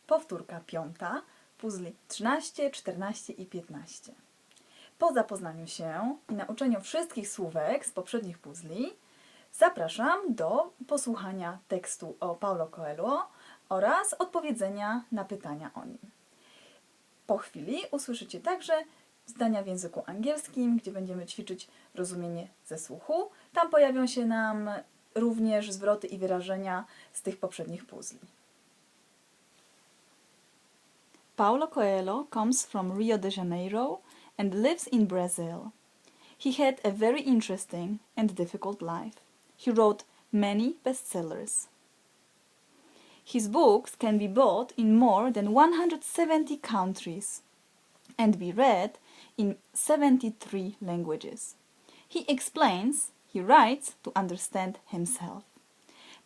Powtórka 5, puzzli 13, 14 i 15. Po zapoznaniu się i nauczeniu wszystkich słówek z poprzednich puzzli zapraszam do posłuchania tekstu o Paulo Coelho oraz odpowiedzenia na pytania o nim. Po chwili usłyszycie także zdania w języku angielskim, gdzie będziemy ćwiczyć rozumienie ze słuchu. Tam pojawią się nam również zwroty i wyrażenia z tych poprzednich puzzli. Paulo Coelho comes from Rio de Janeiro and lives in Brazil. He had a very interesting and difficult life. He wrote many bestsellers. His books can be bought in more than 170 countries and be read in 73 languages. He explains, he writes to understand himself.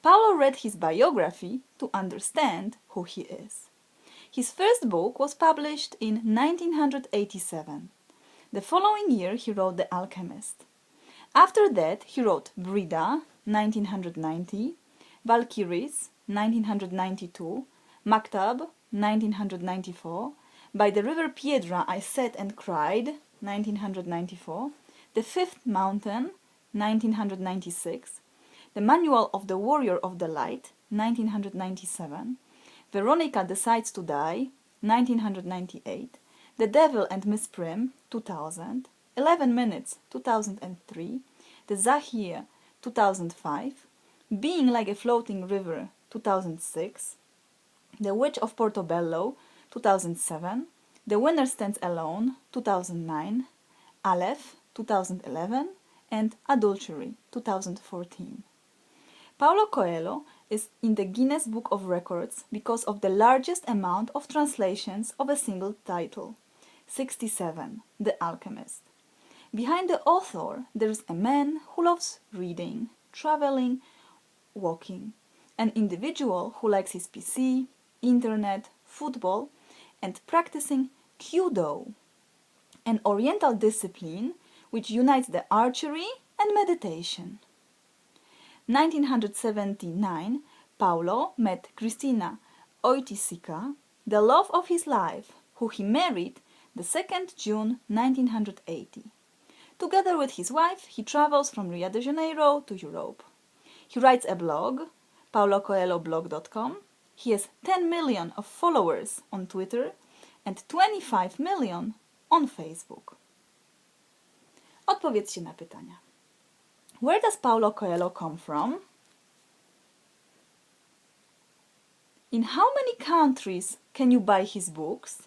Paulo read his biography to understand who he is. His first book was published in 1987. The following year he wrote The Alchemist. After that he wrote Brida, 1990, Valkyries, 1992, Maktab, 1994, By the River Piedra I Sat and Cried, 1994, The Fifth Mountain, 1996, The Manual of the Warrior of the Light, 1997, Veronica Decides to Die, 1998, The Devil and Miss Prim, 2000, 11 Minutes, 2003, The Zahir, 2005, Being Like a Floating River, 2006, The Witch of Portobello, 2007, The Winner Stands Alone, 2009, Aleph, 2011, and Adultery, 2014. Paulo Coelho is in the Guinness Book of Records because of the largest amount of translations of a single title, 67, The Alchemist. Behind the author, there is a man who loves reading, traveling, walking, an individual who likes his PC, internet, football, and practicing Kyudo, an oriental discipline which unites the archery and meditation. 1979, Paulo met Krystyna Wojtysica, the love of his life, who he married the 2nd June 1980. Together with his wife, he travels from Rio de Janeiro to Europe. He writes a blog, paulocoelhoblog.com. He has 10 million of followers on Twitter and 25 million on Facebook. Odpowiedzcie na pytania. Where does Paulo Coelho come from? In how many countries can you buy his books?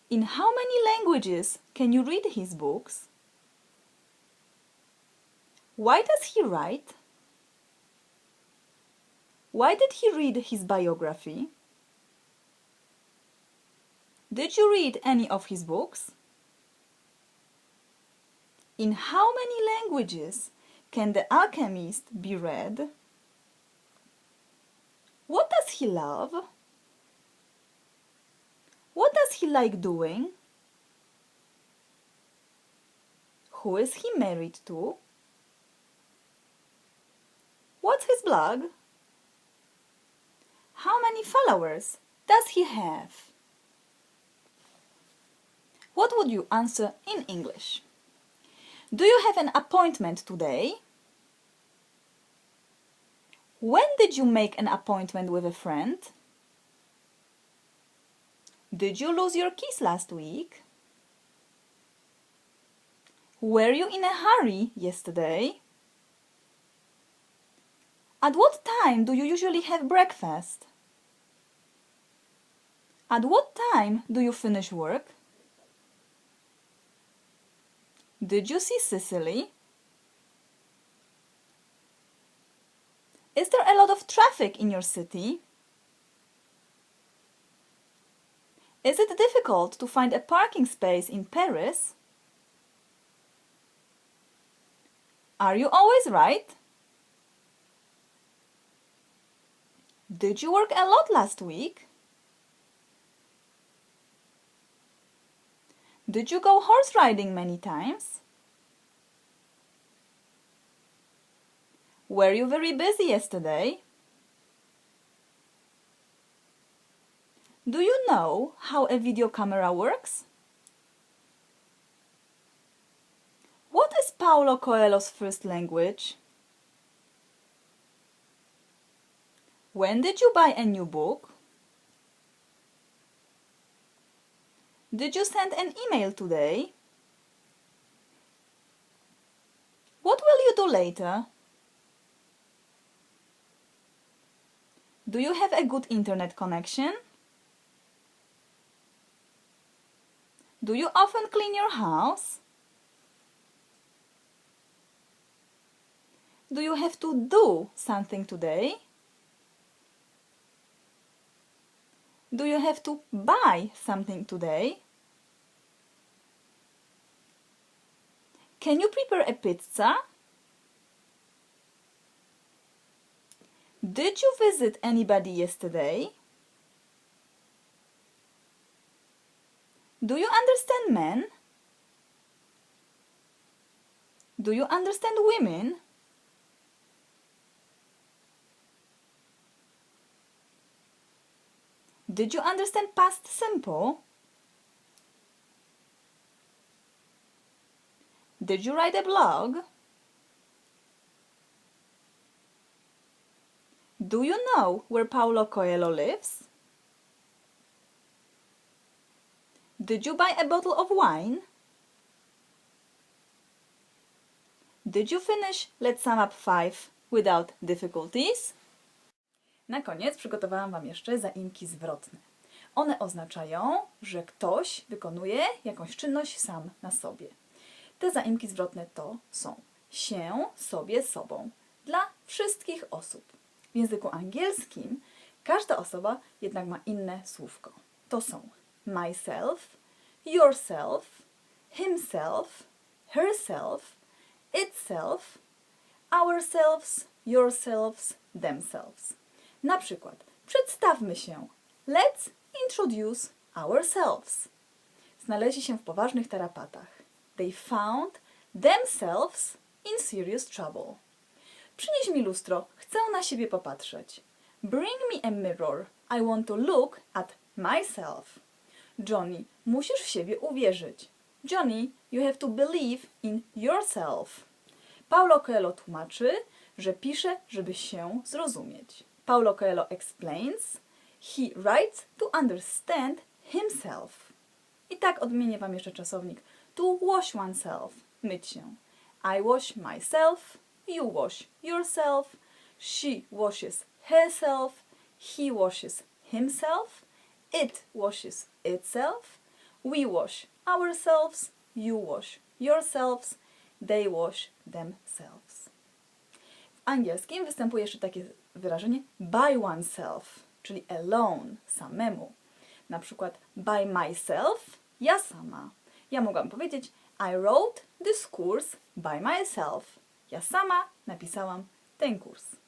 In how many languages can you read his books? Why does he write? Why did he read his biography? Did you read any of his books? In how many languages can The Alchemist be read? What does he love? What does he like doing? Who is he married to? What's his blog? How many followers does he have? What would you answer in English? Do you have an appointment today? When did you make an appointment with a friend? Did you lose your keys last week? Were you in a hurry yesterday? At what time do you usually have breakfast? At what time do you finish work? Did you see Sicily? Is there a lot of traffic in your city? Is it difficult to find a parking space in Paris? Are you always right? Did you work a lot last week? Did you go horse riding many times? Were you very busy yesterday? Do you know how a video camera works? What is Paulo Coelho's first language? When did you buy a new book? Did you send an email today? What will you do later? Do you have a good internet connection? Do you often clean your house? Do you have to do something today? Do you have to buy something today? Can you prepare a pizza? Did you visit anybody yesterday? Do you understand men? Do you understand women? Did you understand past simple? Did you write a blog? Do you know where Paulo Coelho lives? Did you buy a bottle of wine? Did you finish Let's Sum Up 5 without difficulties? Na koniec przygotowałam Wam jeszcze zaimki zwrotne. One oznaczają, że ktoś wykonuje jakąś czynność sam na sobie. Te zaimki zwrotne to są się, sobie, sobą. Dla wszystkich osób. W języku angielskim każda osoba jednak ma inne słówko. To są myself, yourself, himself, herself, itself, ourselves, yourselves, themselves. Na przykład przedstawmy się. Let's introduce ourselves. Znaleźli się w poważnych tarapatach. They found themselves in serious trouble. Przynieś mi lustro, chcę na siebie popatrzeć. Bring me a mirror, I want to look at myself. Johnny, musisz w siebie uwierzyć. Johnny, you have to believe in yourself. Paulo Coelho tłumaczy, że pisze, żeby się zrozumieć. Paulo Coelho explains, he writes to understand himself. I tak odmienię Wam jeszcze czasownik. To wash oneself, myć się. I wash myself, you wash yourself, she washes herself, he washes himself, it washes itself, we wash ourselves, you wash yourselves, they wash themselves. W angielskim występuje jeszcze takie wyrażenie by oneself, czyli alone, samemu. Na przykład by myself, ja sama. Ja mogłam powiedzieć I wrote this course by myself. Ja sama napisałam ten kurs.